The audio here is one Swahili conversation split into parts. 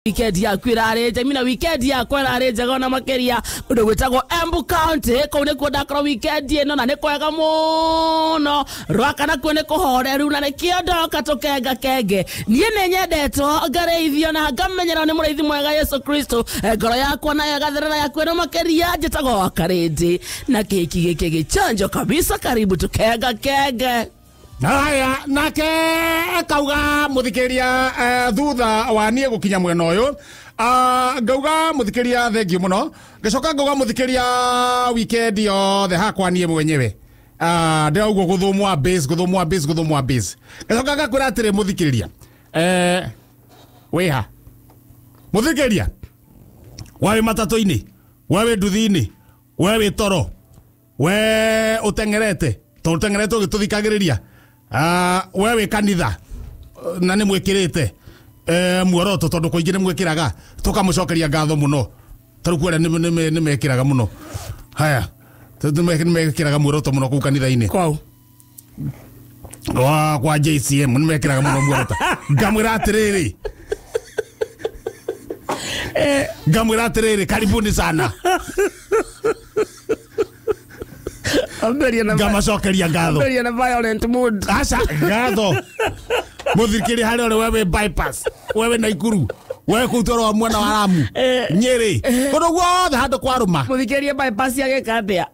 weekend ya kwirareje mina weekend ya kwirareje gona makeria undu gwitagwo Embu County ko ne ko dakro weekend eno na ne kwega muno rwakana ko ne ko horeru na ne kiondoka tukenga kenge nie ne nyendeto ngareithio na ngamenyera ne mureithi mwega Yesu Kristo ngoro yakwa na yagatherera yakwa no makeria njitagwo akarindi na kiki giki gichanjo kabisa karibu tukenga kenge. Haya nake kauga muthikiria thutha wanie gukinya mwena uyu ngauga muthikiria thengio muno ngicoka ngauga muthikiria weekend yothe hakwa nie mwenyewe ndaugo guthumwa base ngicoka ngakwira atiri muthikiria weha muthikiria wawe matatu-ini wawe nduthi-ini wawe toro we utengerete gituthikagiriria wewe kanitha na ni mwikirite muoroto tondu kuingire mwikiraga tukamucokeria ngatho muno tarukwera ni mekiraga muno haya mekiraga muoroto muno ku kanitha-ini kwao kwa JCM ni mekiraga muno muoroto ngamwira atiriri karibuni sana ngamacokeria ngatho na violent mood asa ngatho muthikiri hari ore wewe bypass wewe Naikuru wewe kutoro mwana wa Lamu Nyeri kono guothe handu kwaruma muthikiria bypass yake kathia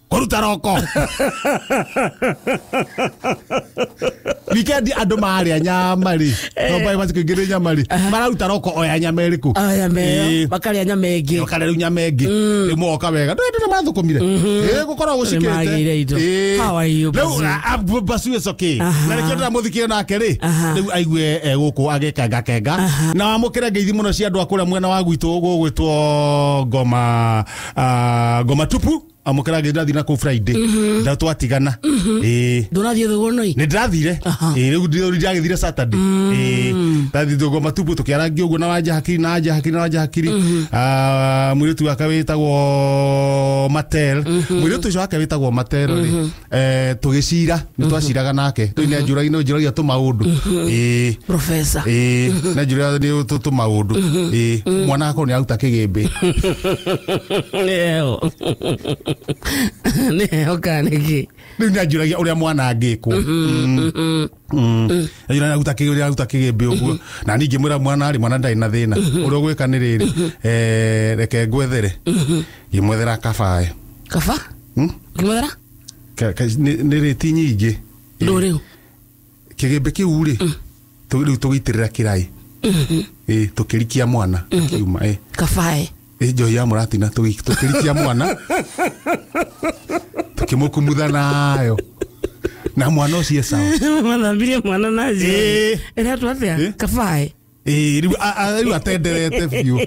koruta roko weekend andu maria nyamari no bypass kingire nyamari mararuta roko oya nyameriku aya me bakaria nyamengi imoka wega ndio mathukumire gukora gucikite how are you basu is okay na rekenda muthikire nake ri riu aigue guku agekenga na amukire ngeithi muno cia andu akura mwena wa gwitu gugwitwo ngoma tupu amukira ngeitha thina ku Friday ndatwatigana ndunathie thugunoi ni ndathire riu ndiragithire Saturday ndathithio ngoma tupu tukiarangio uguo na wanja hakiri mwiritu akawitagwo Matel mwiritu ucio akawitagwo Matel tugicira ni twaciraga nake twine njuragia tu maundu professor na njuragia ni tu maundu mwana akoro ni aruta kigimbi ne okaniki ni njuragia uria mwana angikwo ayira aruta kigimbi uguo na ningi mwira mwana ndai na thina uria gwika ni riri reke ngwethere ngimwethera kabae ngimwethera ni riti nyingi nduriu kigimbi kiu ri tugitirira kirai tukirikia mwana kiuma kabae jo ya muratina tukirikia mwana tukimukumutha nayo na mwana ucio sawa mathambirie mwana naje era twathia kabae riu atenderete biu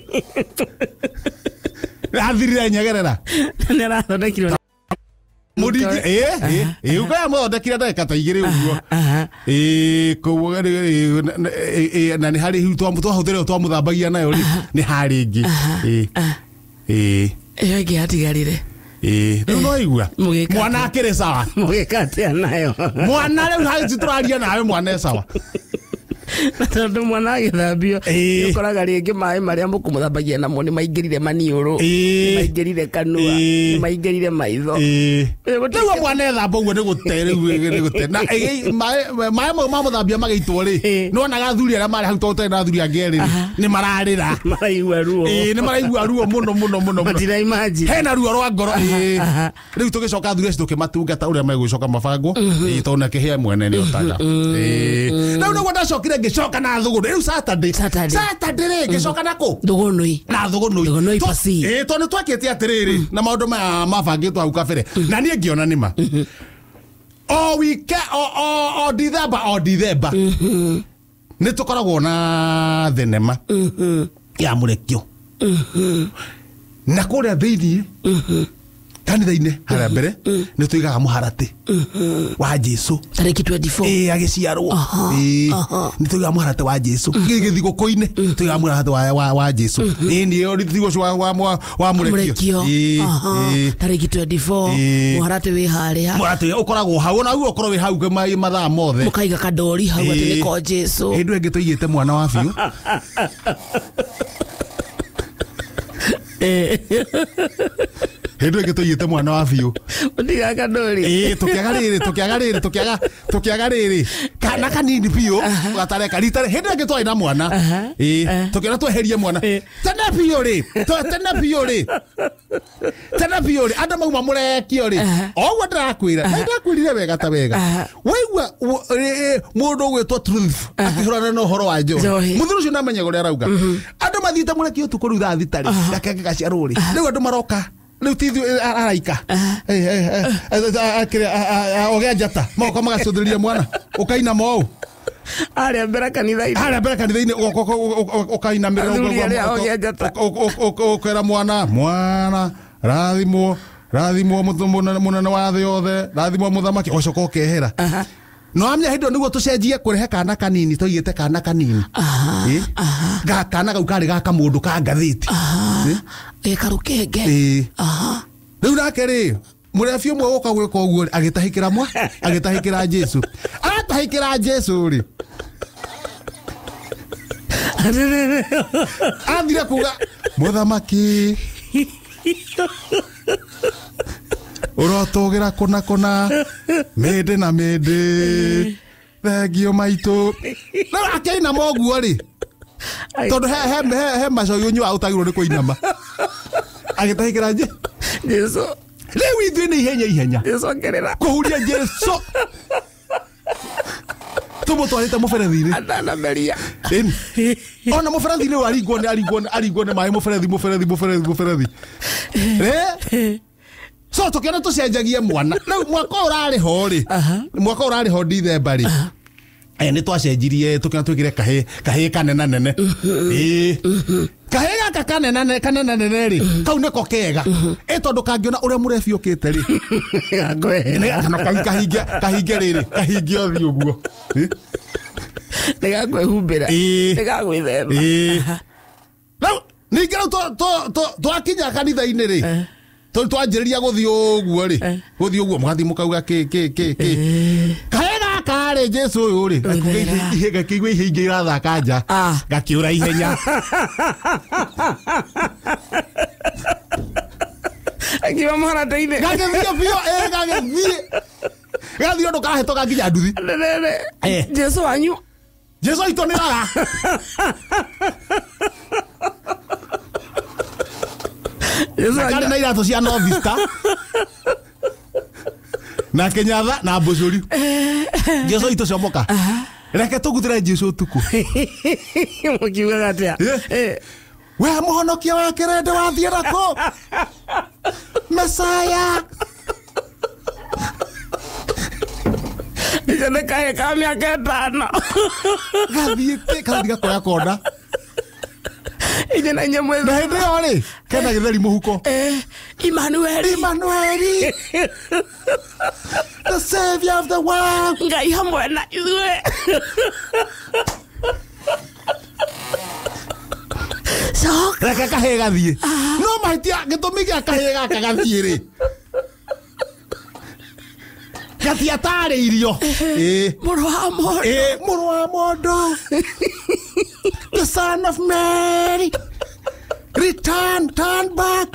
athirira nyegerera ni arathondekirwo mudi ukaya muthondekire ndagika ta igiri uguo koguo na ni hari twahuthire twamuthambagia nayo ni hari ingi iyo ingi atigarire riu no igua mwana akiri sawa mugikatia nayo mwana riu hari turaria nawe mwana sawa tondu mwana agithambio ukoraga ringi mai maria mukumuthambagia namo ni maingirire maniuru maingirire kanua maingirire maitho gutiwa mwana ethamba uguo ni gute na mai mamuthambia magaitwo ri no na gathuri aria mari hau tote na thuri angeri ni mararira maraigua ruo ni maraigua ruo muno matira imagine hena ruo rwa ngoro riu tugicoka thuri cio tukimatungata uria megucoka mabangwo tona kihe mwene ni otaga na no ndacokire ngicoka na thuguru riu Saturday ri ngicoka nako thugunoi pasi tondu twakite atiriri na maundu maya mabangitwo hau kabere na nie ngiona nima o weekend o December ni tukoragwo na thenema ya murekio na kuria thiini kanitha-inĩ harĩa mbere nĩ tũigaga mũharatĩ wa Jesu tarĩki 24 agĩciarwo nĩ tũigaga mũharatĩ wa Jesu gĩthigũkũ-inĩ tũigaga mũharatĩ wa Jesu nĩyo thigũcio wa mũrekio tarĩki 24 mũharatĩ wĩ harĩa mũharatĩ ũkoragwo hau na ũguo ũkorwo wĩ hau mathaa mothe mũkaiga kandori hau atĩ nĩ ko Jesu hĩndĩ ĩngĩ tũigĩte mwana wa biũ hĩndĩ ĩngĩ tũigĩte mwana wa biũ ũtiga kandori tũkĩaga rĩrĩ kana kanini biũ gatareka rita hĩndĩ ĩngĩ twarĩ na mwana tũkĩona tweherie mwana tene biũ rĩ andũ mauma mũrekio rĩ oguo ndĩrakwĩrire wega ta wega waigua mũndũ ũgwĩtwo Truth akĩhũrana na ũhoro wa njohi mũthuri ũcio namenyaga ũrĩa arauga andũ mathiĩte mũrekio ũtukũ rĩu thaa thita rĩ gake gaciarwo rĩ rĩu andũ maroka rĩu tithu araika ogea njata moka magacũthĩrĩria mwana ũkainama ũũ arĩa mbere kanitha-inĩ ũkainamĩra ũkera mwana rathimwo mũnene wa thĩ yothe rathimwo mũthamaki ũcoka ũkehera no amenya hĩndĩ ĩyo nĩguo tũcenjie kũrehe kana kanini tũigĩte kana kanini kana gau karĩ gaka mũndũ ka ngathĩti karũkenge rĩu nake rĩ mũrebi ũmwe gũka gwĩka ũguo agĩtahĩkĩra Jesu atahĩkĩra Jesu rĩ athire kuga mũthamaki ũrotũgĩra kũna mĩndĩ na mĩndĩ thengio maitũ no akĩinama ũguo rĩ tondũ he macoĩ ũnyua ũtagĩrwo nĩ kũinama agĩtahĩkĩra Jesu rĩu ithuĩ nĩ ihenya kũhuria Jesu tũmũtwarĩte mũberethi-inĩ atanameria ona mũberethi-inĩ aringwo nĩ maĩ mũberethi so tũkĩona tũcenjagie mwana rĩu mwaka ũrarĩ ho Dithemba rĩ nĩ twacenjirie tũkĩona twĩkĩre kahĩ kanena nene kahĩ gaka kanena nene rĩ kau nĩko kega tondũ kangĩona ũrĩa mũrebi ũkĩte rĩ kahinge rĩrĩ kahinge ũthiĩ ũguo nĩgakwĩhumbĩra nĩgagwĩthema rĩu ningĩ rĩu twakinya kanitha-inĩ rĩ twanjĩrĩria gũthiĩ ũguo mũgathiĩ mũkauga kahĩ gaka rĩ Jesu ũyũ rĩ gakĩigua ihĩ ingĩ irathaka nja gakĩũra ihenya akiuma mũharatĩ-inĩ gagĩthiĩ biũ gathiĩ ũndũ karahĩtũka nginya nduthi Jesu wanyu Jesu aitũ nĩ raga karĩ na iratũ cia Novista na Kenyatha na Mbũcũri Jesu aitũ comoka reke tũgutĩre Jesu ũtukũ mũkiugaga atĩa we mũhonokia wa kĩrende wathiĩ nako Mesaya icio nĩ kahĩ ka mĩaka 5 gathiĩ gakoya konda inye na inye mwezi na hĩndĩ ĩyo rĩ kena gĩtheri mũhuko Emmanueli the savior of the world Ngai hamwe na ithuĩ reke kahĩ gathiĩ no mahĩtia gĩtũmi gĩa kahĩ gaka gathiĩ rĩ gatiatarĩirio mũrũ wa mũndũ the son of Mary turn back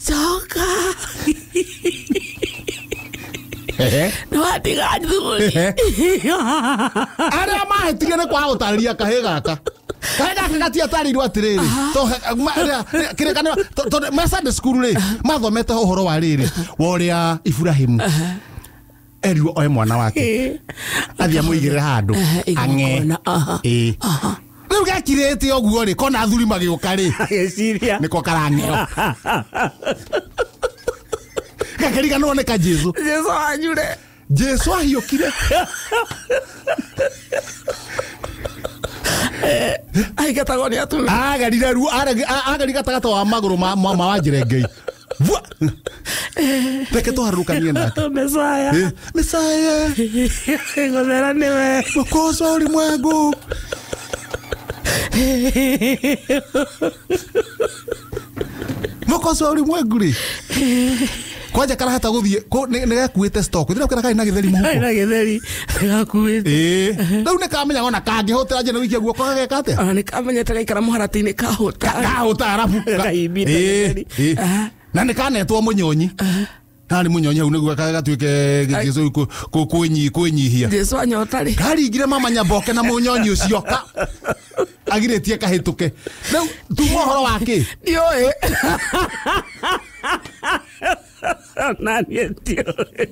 coka nĩ watiga thuri arĩa mahĩtirie nĩ kwa gũtarĩria kahĩ gaka gatiatarĩirwo atĩrĩrĩ tondũ me Sunday school rĩ mathomete ũhoro wa rĩrĩ wa ũrĩa Iburahĩmu erirwo oe mwana wake athiĩ amũigĩrĩre handũ ang'e rĩu gekirĩte ũguo rĩ kona athuri magĩũka rĩ nĩko karang'eo gakĩriganĩrwo nĩ ka Jesu wanyure Jesu ahiũkire aigatagwo nĩ atumia agari gatagatĩ wa magũrũ ma Wanjĩrĩ Ngei Reke tũharũrũkanie nake. Mesaya. Mesaya. Ngomera niwe. Mwokozi wa ulimwengu. Mwokozi wa ulimwengu ri. Kwanja karahata guthie nĩgakuĩte stock thira kara na gĩtheri mũhuko na gĩtheri nĩgakuĩte rĩu nĩkamenya ona kangĩhũtĩra nje nĩwikia guoko gageka atĩa nĩkamenyete gaikara mũharatĩ-inĩ kahũta arabu na nĩkanetwo mũnyonyi nari mũnyonyi hau nĩguo gatuĩke gĩgĩcũ kwĩnyihia Jesu anyota rĩ karingire mama Nyamboke na mũnyonyi ũcio agirĩtie kahĩtũke rĩu tuma ũhoro wake ndiũĩ nani ndiũĩ